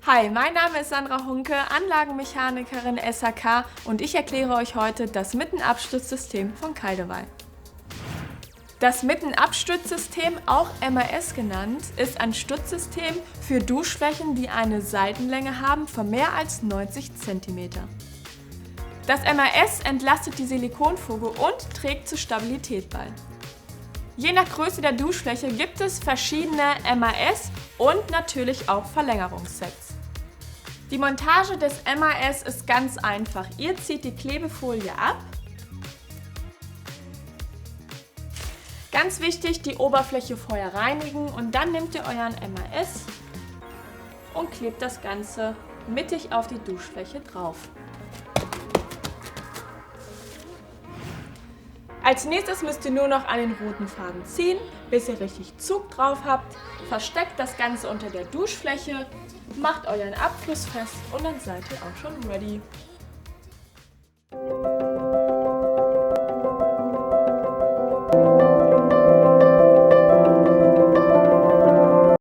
Hi, mein Name ist Sandra Hunke, Anlagenmechanikerin SAK und ich erkläre euch heute das Mittenabstützsystem von Kaldewey. Das Mittenabstützsystem, auch MAS genannt, ist ein Stützsystem für Duschflächen, die eine Seitenlänge haben von mehr als 90 cm. Das MAS entlastet die Silikonfuge und trägt zur Stabilität bei. Je nach Größe der Duschfläche gibt es verschiedene MAS und natürlich auch Verlängerungssets. Die Montage des MAS ist ganz einfach. Ihr zieht die Klebefolie ab. Ganz wichtig, die Oberfläche vorher reinigen und dann nehmt ihr euren MAS und klebt das Ganze mittig auf die Duschfläche drauf. Als nächstes müsst ihr nur noch an den roten Faden ziehen, bis ihr richtig Zug drauf habt. Versteckt das Ganze unter der Duschfläche, macht euren Abfluss fest und dann seid ihr auch schon ready.